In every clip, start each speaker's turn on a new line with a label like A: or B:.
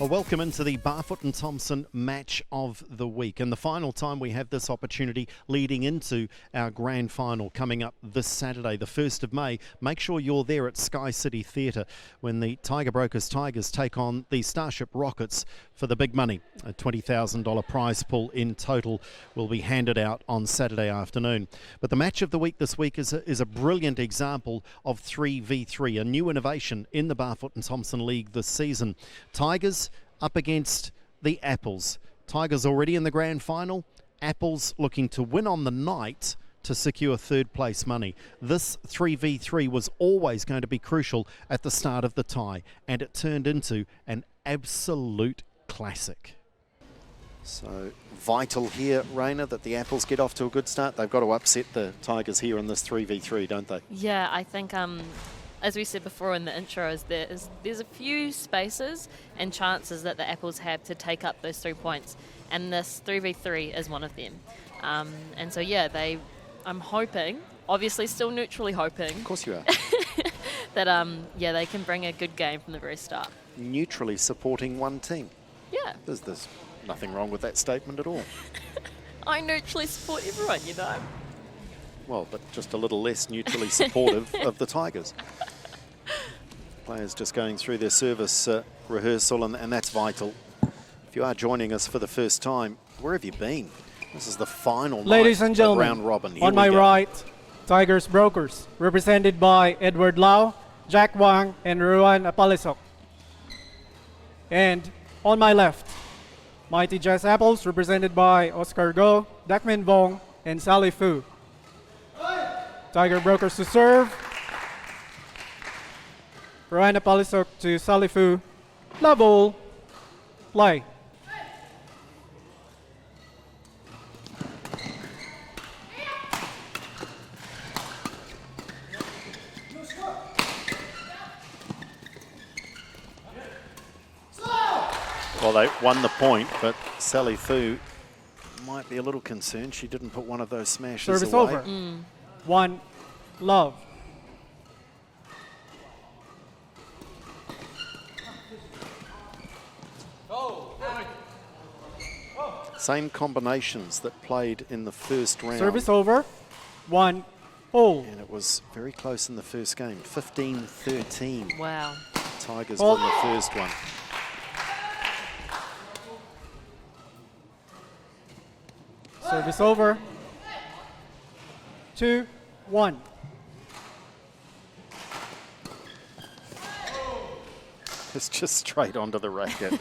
A: Well, welcome into the Barfoot and Thompson match of the week, and the final time we have this opportunity leading into our grand final coming up this Saturday, the 1st of May. Make sure you're there at Sky City Theatre when the Tiger Brokers Tigers take on the Starship Rockets for the big money. A $20,000 prize pool in total will be handed out on Saturday afternoon. But the match of the week this week is a brilliant example of 3v3, a new innovation in the Barfoot and Thompson League this season. Tigers up against the Apples. Tigers already in the grand final. Apples looking to win on the night to secure third place money. This 3v3 was always going to be crucial at the start of the tie, and it turned into an absolute classic. So vital here, Raina, that the Apples get off to a good start. They've got to upset the Tigers here in this 3v3, don't they?
B: Yeah, I think as we said before in the intros, there's a few spaces and chances that the Apples have to take up those 3 points, and this 3v3 is one of them. And so yeah, I'm hoping, obviously still neutrally hoping,
A: Of course you are.
B: that yeah, they can bring a good game from the very start.
A: Neutrally supporting one team.
B: Yeah.
A: There's nothing wrong with that statement at all.
B: I neutrally support everyone, you know.
A: Well, but just a little less neutrally supportive of the Tigers. Players just going through their service rehearsal, and that's vital. If you are joining us for the first time, where have you been? This is the final
C: Ladies
A: night
C: and gentlemen,
A: of round robin. Here
C: on my
A: we go.
C: right, Tigers Brokers, represented by Edward Lau, Jack Wang, and Ruan Apalisok. And on my left, Mighty Jazz Apples, represented by Oscar Go, Dakmin Vong, and Sally Fu. Tiger Brokers to serve. Ruan Apalisok to Sally Fu. Love all. Play.
A: Well, they won the point, but Sally Fu might be a little concerned. She didn't put one of those smashes
C: Service
A: away.
C: over. 1 love.
A: Same combinations that played in the first round.
C: Service over. 1 all.
A: And it was very close in the first game. 15-13.
B: Wow.
A: Tigers
C: Hold.
A: won the first one.
C: Service over. 2-1.
A: It's just straight onto the racket.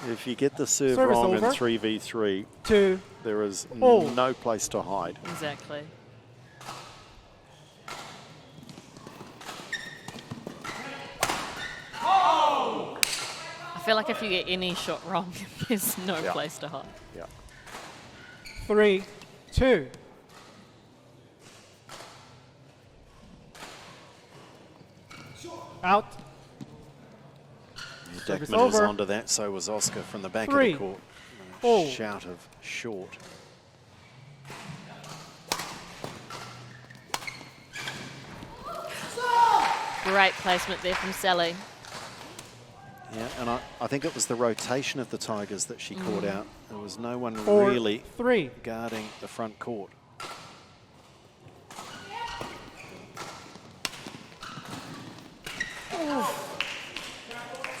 A: If you get the serve
C: Service
A: wrong in
C: over.
A: 3v3,
C: 2
A: there is
C: all.
A: no place to hide.
B: Exactly. I feel like if you get any shot wrong, there's no
A: Yeah.
B: place to hide.
A: Yeah.
C: 3-2. Out. Service
A: Dakman was
C: over.
A: onto that, so was Oscar from the back of
C: 3
A: the court.
C: all.
A: Shout of short.
B: Great placement there from Sally.
A: Yeah, and I think it was the rotation of the Tigers that she caught out. There was no one
C: 4-3.
A: really guarding the front court.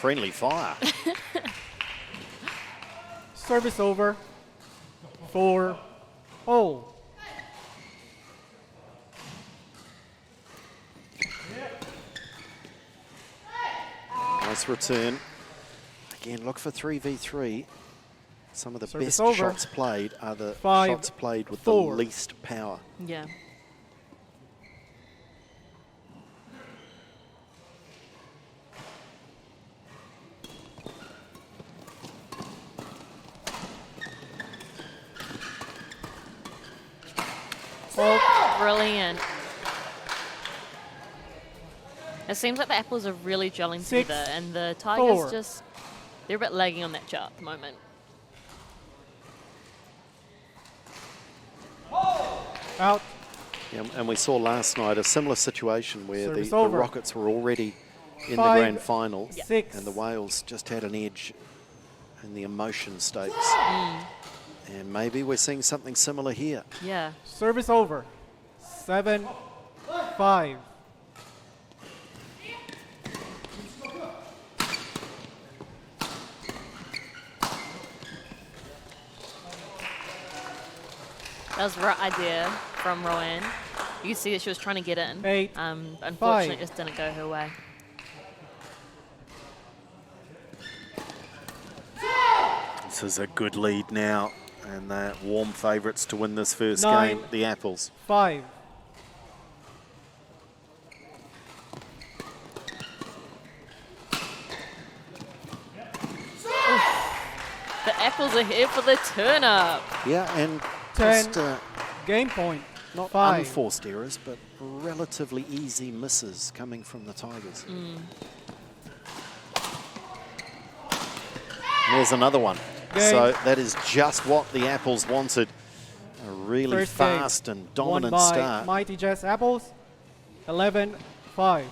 A: Friendly fire.
C: Service over. 4 all.
A: Nice return. Again, look for 3v3. Some of the
C: Service
A: best
C: over.
A: shots played are the
C: 5-4.
A: shots played with the least power.
B: Yeah. Brilliant. It seems like the Apples are really gelling
C: 6-4.
B: together, and the Tigers they're a bit lagging on that chart at the moment.
C: Out.
A: Yeah, and we saw last night a similar situation where
C: Service
A: the
C: over.
A: Rockets were already in the
C: 5,
A: grand final.
C: 6.
A: And the Wales just had an edge in the emotion stakes. And maybe we're seeing something similar here.
B: Yeah.
C: Service over. 7, 5.
B: That was the right idea from Rowan. You can see that she was trying to get in.
C: 8,
B: Unfortunately,
C: 5.
B: it just didn't go her way.
A: This is a good lead now, and they're warm favourites to win this first
C: 9,
A: game, the Apples.
C: 5.
B: The Apples are here for the turn-up.
A: Yeah, and
C: 10.
A: just
C: Game point.
A: not
C: 5.
A: unforced errors, but relatively easy misses coming from the Tigers. And there's another one.
C: Game.
A: So that is just what the Apples wanted. A really
C: First game,
A: fast and
C: Won
A: dominant
C: by
A: start.
C: Mighty Jazz Apples. 11, 5.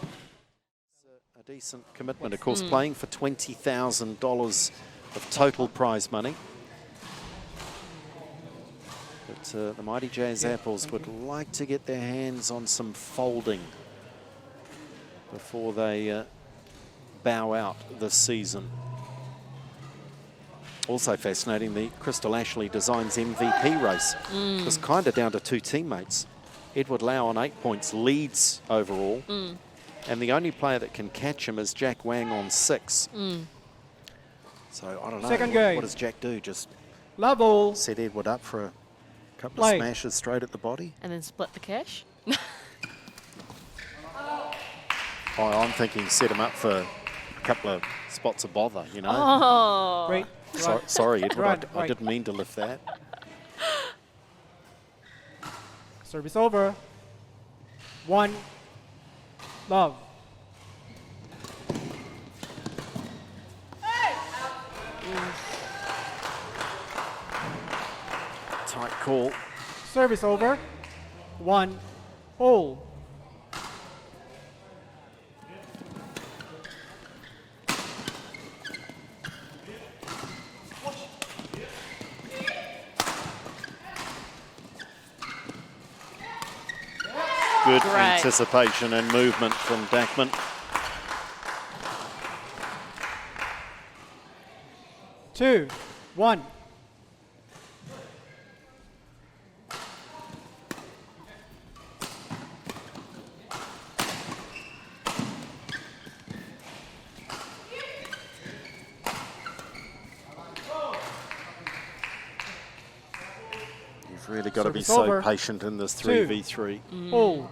A: A decent commitment, of course, playing for $20,000 of total prize money. But the Mighty Jazz Apples would like to get their hands on some folding before they bow out this season. Also fascinating, the Crystal Ashley Designs MVP race was kind of down to two teammates. Edward Lau on 8 points leads overall, and the only player that can catch him is Jack Wang on 6. So I don't know,
C: Second
A: what
C: game.
A: does Jack do? Just
C: Level.
A: set Edward up for a couple
C: Play.
A: of smashes straight at the body?
B: And then split the cash.
A: Oh, I'm thinking set him up for a couple of spots of bother, you know.
B: Oh.
C: Great.
A: Sorry, Edward,
C: Right,
A: I
C: right.
A: didn't mean to lift that.
C: Service over. 1, love.
A: Tight call.
C: Service over. 1, all.
A: Good
B: Great.
A: anticipation and movement from Dackman.
C: 2, 1.
A: You've really got to be
C: Service
A: so
C: over.
A: patient in this
C: 2.
A: 3v3.
C: All.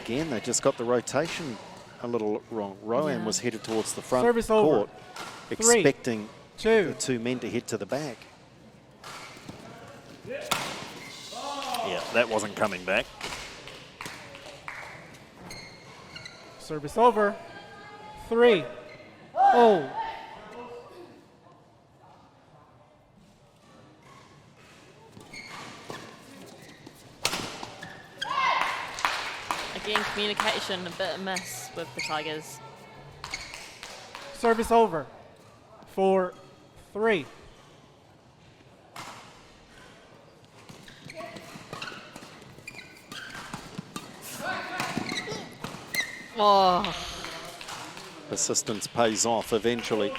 A: Again, they just got the rotation a little wrong. Rowan
B: Yeah.
A: was headed towards the front
C: Service over.
A: court,
C: 3,
A: expecting
C: 2.
A: the two men to head to the back. Yeah, that wasn't coming back.
C: Service over. 3, all.
B: Again, communication a bit amiss with the Tigers.
C: Service over. 4, 3.
B: Oh,
A: Persistence pays off eventually.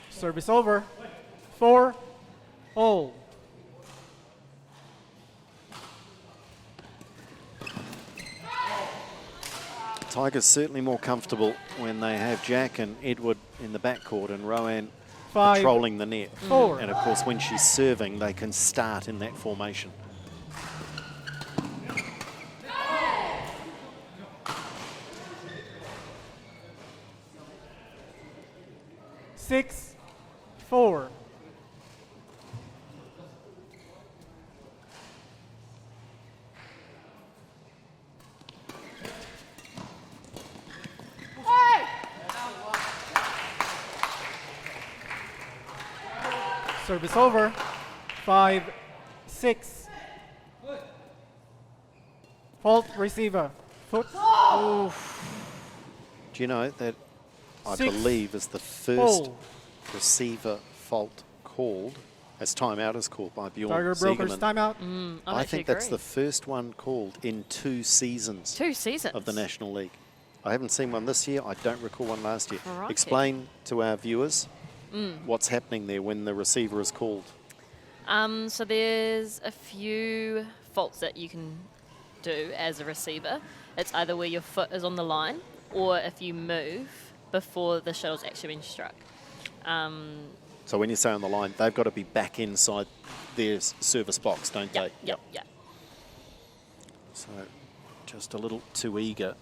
C: Service over. 4, all.
A: Tigers certainly more comfortable when they have Jack and Edward in the backcourt and Rowan
C: 5,
A: patrolling the net.
C: 4.
A: And of course, when she's serving, they can start in that formation.
C: Six, 4. Service over. 5-6. Fault receiver. Foot.
A: Do you know that I
C: 6
A: believe is the first
C: all.
A: receiver fault called, as timeout is called by Bjorn
C: Tiger Brokers
A: Siegerman.
C: timeout.
A: I think that's the first one called in 2 seasons
B: 2 seasons
A: of the National League. I haven't seen one this year. I don't recall one last year.
B: Crikey.
A: Explain to our viewers what's happening there when the receiver is called.
B: So there's a few faults that you can do as a receiver. It's either where your foot is on the line or if you move before the shuttle's actually been struck.
A: So when you say on the line, they've got to be back inside their service box, don't they?
B: Yep.
A: So just a little too eager.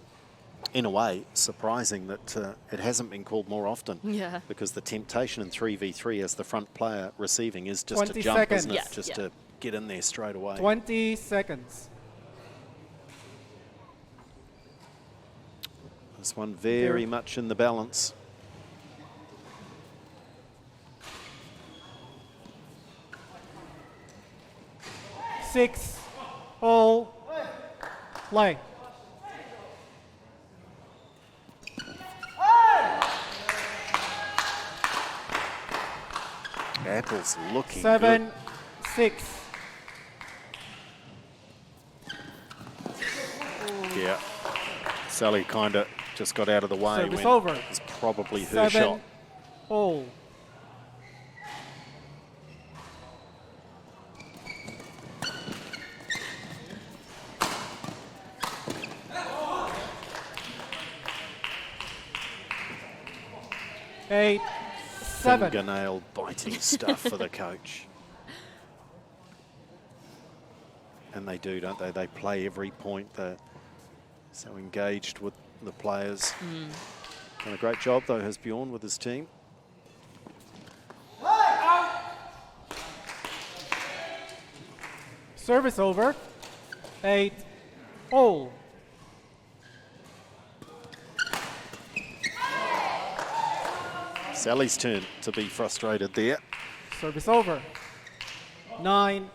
A: In a way, surprising that it hasn't been called more often.
B: Yeah.
A: Because the temptation in 3v3 as the front player receiving is just to
C: 20
A: jump,
C: seconds.
A: isn't it?
B: Yeah,
A: Just
B: yeah.
A: to get in there straight away.
C: 20 seconds.
A: This one very much in the balance.
C: Six. All. Play.
A: Apple's looking
C: 7-6.
A: good. Yeah. Sally kind of just got out of the way
C: Service
A: when
C: over.
A: it's probably her
C: 7
A: shot.
C: all. Eight, 7.
A: Fingernail biting stuff for the coach. And they do, don't they? They play every point. They're so engaged with the players. Done a great job, though, has Bjorn with his team.
C: Service over. 8 all.
A: Sally's turn to be frustrated there.
C: Service over. 9-8.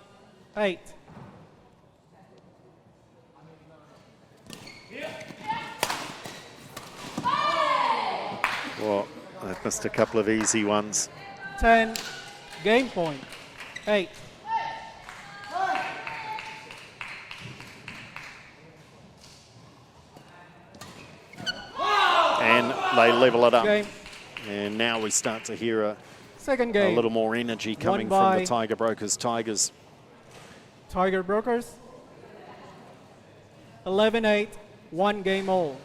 A: Well, they've missed a couple of easy ones.
C: 10. Game point. 8.
A: And they level it up.
C: Game.
A: And now we start to hear a
C: Second game.
A: little more energy coming from
C: by
A: the Tiger Brokers Tigers.
C: Tiger Brokers. 11-8. 1 game all.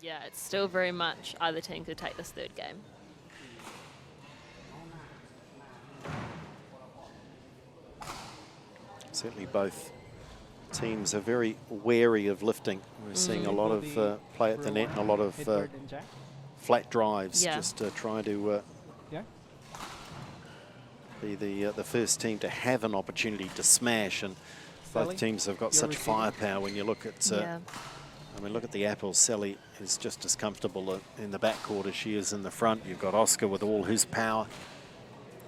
B: Yeah, it's still very much either team could take this third game.
A: Certainly both teams are very wary of lifting. We're seeing a lot of play at the net and a lot of flat drives,
B: Yeah.
A: just trying to
C: Yeah.
A: be the first team to have an opportunity to smash. And
C: Sally,
A: both teams have got
C: you're
A: such
C: receiving.
A: firepower. When you look at,
B: Yeah.
A: I mean, look at the Apples. Sally is just as comfortable in the backcourt as she is in the front. You've got Oscar with all his power,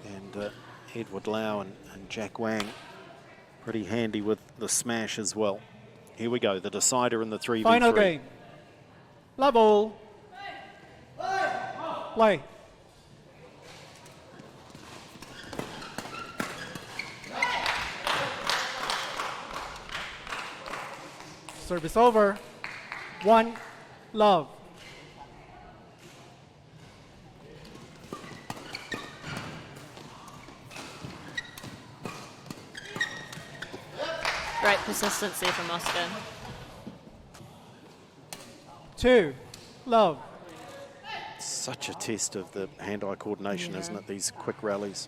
A: and Edward Lau and Jack Wang pretty handy with the smash as well. Here we go, the decider in the 3v3.
C: Final game. Love all. Play. Service over. 1 love.
B: Great persistency from Oscar.
C: 2 love.
A: Such a test of the hand-eye coordination, isn't it, these quick rallies.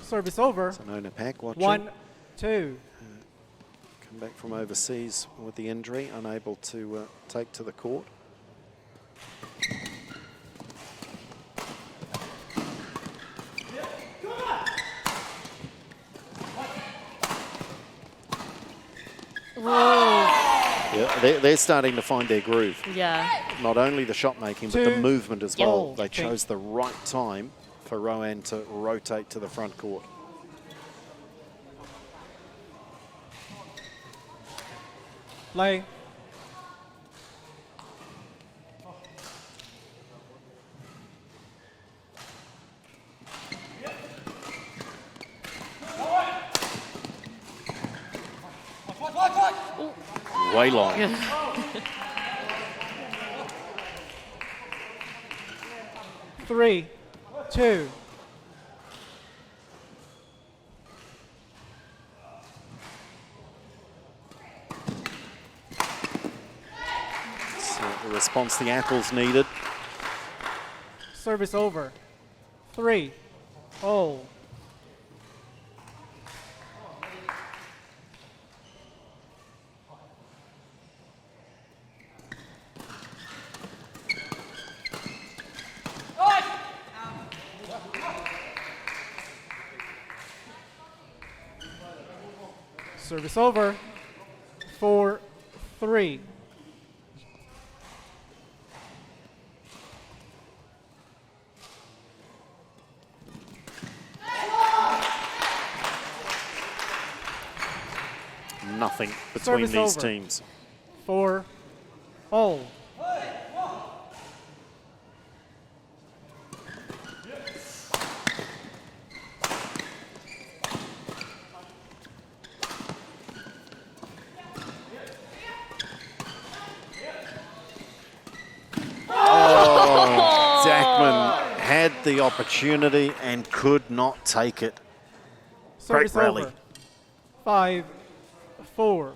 C: Service over.
A: Sonona Pack watching.
C: 1-2.
A: Come back from overseas with the injury, unable to take to the court.
B: Whoa.
A: Yeah, they're starting to find their groove.
B: Yeah.
A: Not only the shot making, but the
C: 2
A: movement as
B: Yep.
A: well. They
C: Okay.
A: chose the right time for Rowan to rotate to the front court.
C: Play.
A: Way long.
C: Three, two.
A: So the response the Apples needed.
C: Service over. 3-0. Service over. 4-3.
A: Nothing between
C: Service
A: these
C: over.
A: teams.
C: 4-0.
A: Zachman had the opportunity and could not take it. Great
C: Service
A: rally.
C: over. 5-4.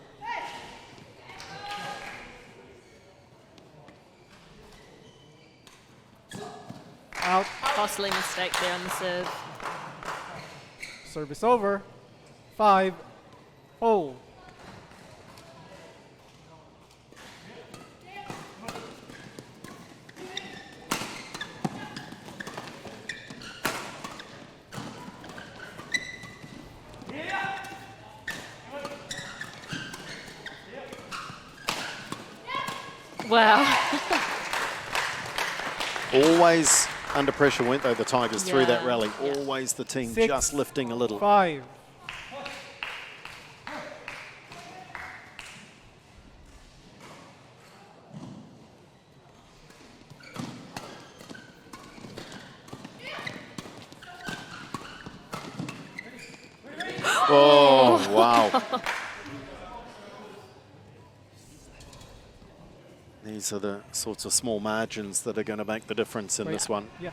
C: Out.
B: Costly mistake there on the serve.
C: Service over. 5-0.
B: Wow.
A: Always under pressure, weren't they, the Tigers, through that
B: Yeah.
A: rally.
B: Yeah.
A: Always the team
C: 6,
A: just lifting a little.
C: 5.
A: Oh, wow. These are the sorts of small margins that are going to make the difference in
C: Wait,
A: this one.
C: Yeah.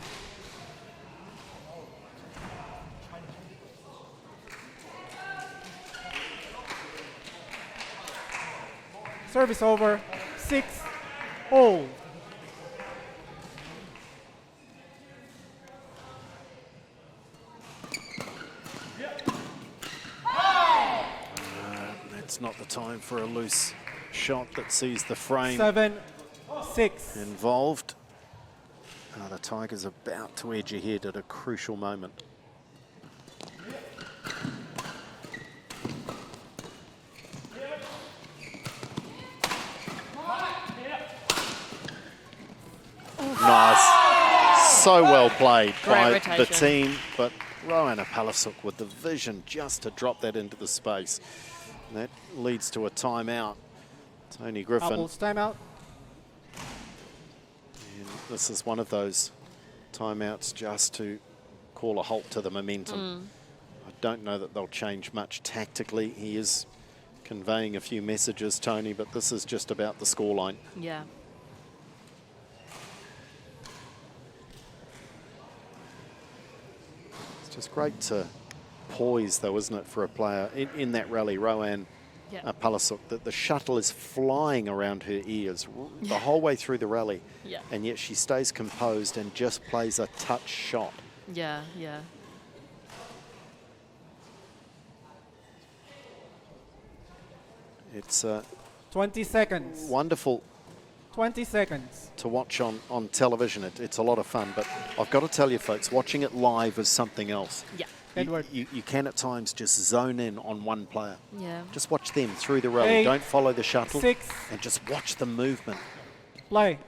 C: Service over. 6-0.
A: It's not the time for a loose shot that sees the frame
C: 7-6.
A: involved. The Tigers about to edge ahead at a crucial moment. Nice. So well played
B: Great
A: by the
B: rotation.
A: team, but Rowan Palasuk with the vision just to drop that into the space. And that leads to a timeout. Tony Griffin.
C: Apples timeout.
A: And this is one of those timeouts just to call a halt to the momentum. I don't know that they'll change much tactically. He is conveying a few messages, Tony, but this is just about the scoreline.
B: Yeah.
A: It's just great to poise, though, isn't it, for a player in that rally, Rowan
B: Yeah.
A: Palasuk, that the shuttle is flying around her ears the whole way through the rally,
B: Yeah.
A: and yet she stays composed and just plays a touch shot.
B: Yeah. Yeah.
A: It's
C: 20 seconds.
A: wonderful
C: 20 seconds.
A: to watch on television. It's a lot of fun, but I've got to tell you folks, watching it live is something else.
B: Yeah.
C: Edward.
A: You can at times just zone in on one player.
B: Yeah.
A: Just watch them through the rally.
C: 8,
A: Don't follow the shuttle.
C: 6.
A: And just watch the movement.
C: Play.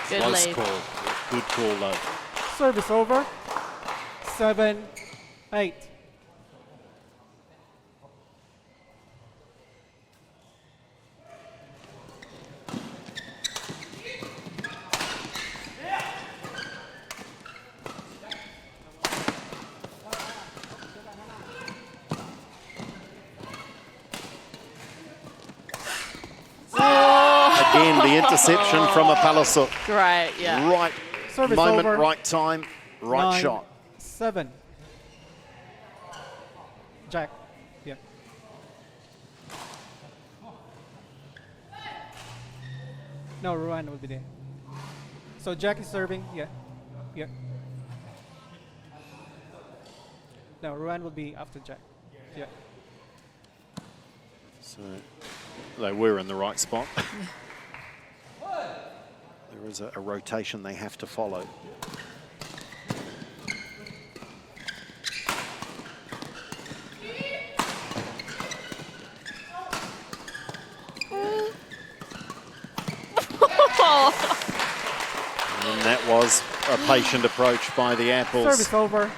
B: Good
A: Close
B: lead.
A: call. Good call, though.
C: Service over. 7, 8.
A: Again, the interception from a Palasuk.
B: Great, yeah.
A: Right
C: Service
A: moment,
C: over.
A: right time, right
C: 9,
A: shot.
C: 7. Jack. Yeah. No, Ruan will be there. So Jack is serving. Yeah. Yeah. No, Ruan will be after Jack. Yeah.
A: So they were in the right spot. There is a rotation they have to follow. And that was a patient approach by the Apples.
C: Service over.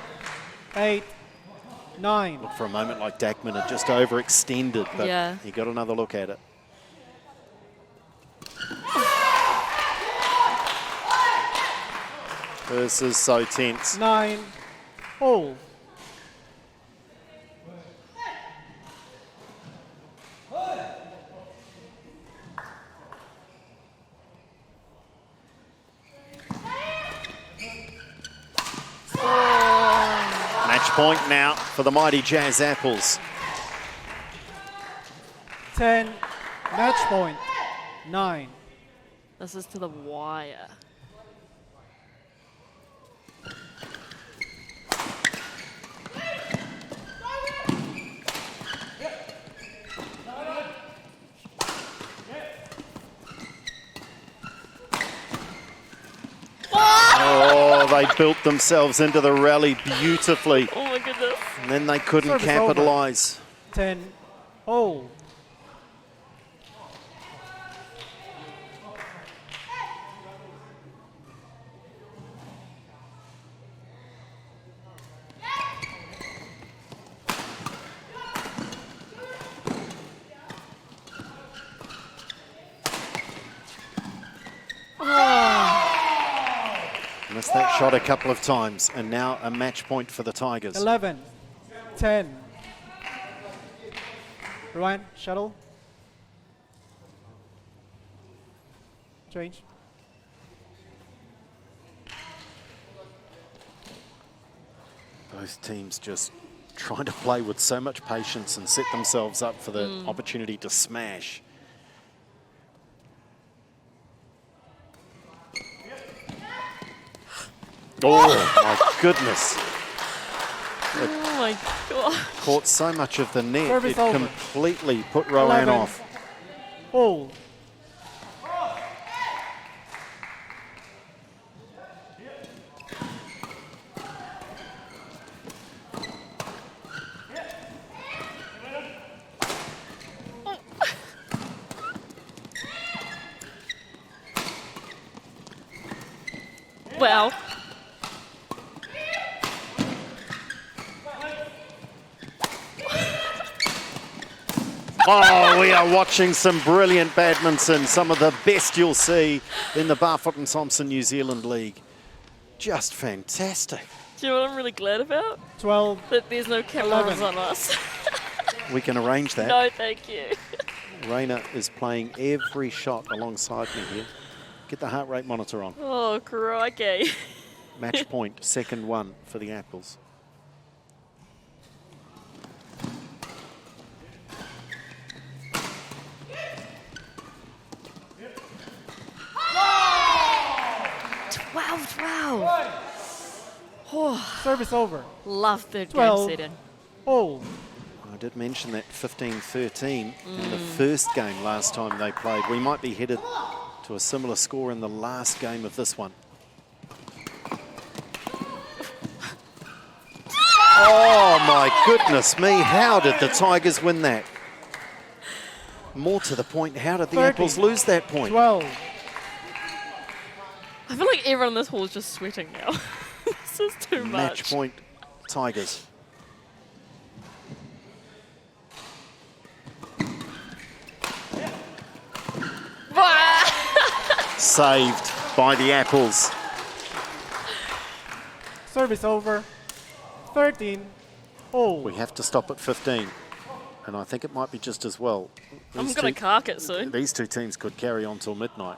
C: 8, 9.
A: Looked for a moment like Dackman had just overextended, but
B: Yeah.
A: he got another look at it. This is so tense.
C: 9. Hold.
A: Match point now for the mighty Jazz Apples.
C: 10. Match point. 9.
B: This is to the wire.
A: Oh, they built themselves into the rally beautifully,
B: Oh my goodness.
A: and then they couldn't
C: Service over.
A: capitalise.
C: 10. Hold.
A: Missed that shot a couple of times, and now a match point for the Tigers.
C: 11. 10. Ryan, shuttle. Change.
A: Both teams just trying to play with so much patience and set themselves up for the opportunity to smash. Oh, my goodness.
B: Oh my god.
A: Caught so much of the net,
C: Service
A: it
C: over.
A: completely put Rowan
C: 11.
A: off.
C: Hold.
B: Well,
A: Oh, we are watching some brilliant badminton, some of the best you'll see in the Barfoot and Thompson New Zealand League. Just fantastic.
B: do you know what I'm really glad about?
C: 12.
B: That there's no cameras
C: 11.
B: on us.
A: We can arrange that.
B: No, thank you.
A: Raina is playing every shot alongside me here. Get the heart rate monitor on.
B: Oh, crikey.
A: Match point, second one for the Apples.
C: Service over.
B: Love third
C: 12.
B: game setting.
C: Hold.
A: I did mention that 15-13 in the first game last time they played. We might be headed to a similar score in the last game of this one. Oh my goodness me, how did the Tigers win that? More to the point, how did the
C: 30,
A: Apples lose that point?
C: 12.
B: I feel like everyone in this hall is just sweating now. This is too much.
A: Match point, Tigers. Saved by the Apples.
C: Service over. 13. Oh.
A: We have to stop at 15. And I think it might be just as well.
B: I'm going to cark it soon.
A: These two teams could carry on till midnight.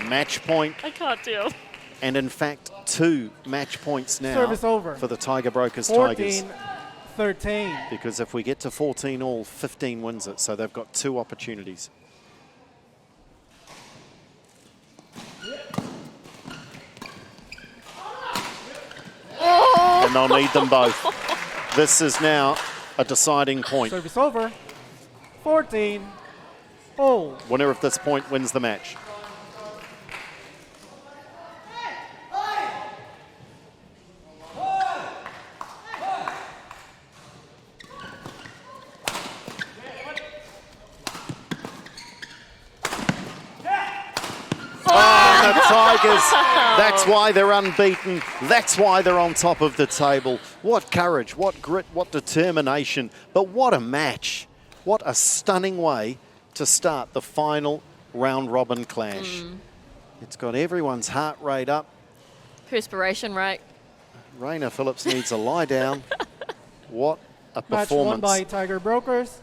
A: Match point.
B: I can't deal.
A: And in fact, 2 match points now
C: Service over.
A: for the Tiger Brokers
C: 14,
A: Tigers.
C: 13.
A: Because if we get to 14 all, 15 wins it. So they've got 2 opportunities. And they'll need them both. This is now a deciding point.
C: Service over. 14. Oh.
A: Winner of this point wins the match. Oh, the Tigers. That's why they're unbeaten. That's why they're on top of the table. What courage, what grit, what determination. But what a match. What a stunning way to start the final round robin clash. It's got everyone's heart rate up.
B: Perspiration rate.
A: Raina Phillips needs a lie down. What a
C: Match won
A: performance.
C: by Tiger Brokers.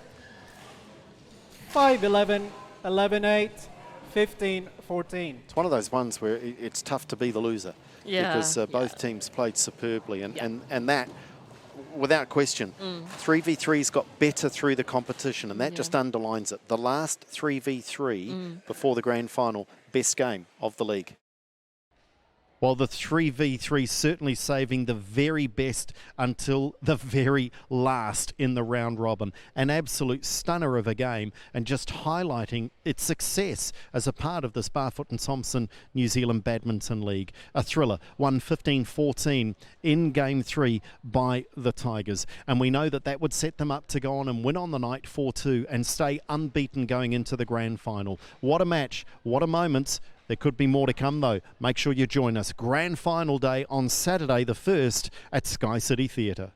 C: 5-11, 11-8, 15-14.
A: It's one of those ones where it's tough to be the loser.
B: Yeah,
A: Because both teams played superbly. And that, without question, 3v3's got better through the competition. And that just underlines it. The last 3v3 before the grand final, best game of the league. Well, the 3v3 certainly saving the very best until the very last in the round robin. An absolute stunner of a game and just highlighting its success as a part of this Barfoot and Thompson New Zealand Badminton League. A thriller, won 15-14 in Game 3 by the Tigers. And we know that that would set them up to go on and win on the night 4-2 and stay unbeaten going into the grand final. What a match, what a moment. There could be more to come, though. Make sure you join us. Grand final day on Saturday the 1st at Sky City Theatre.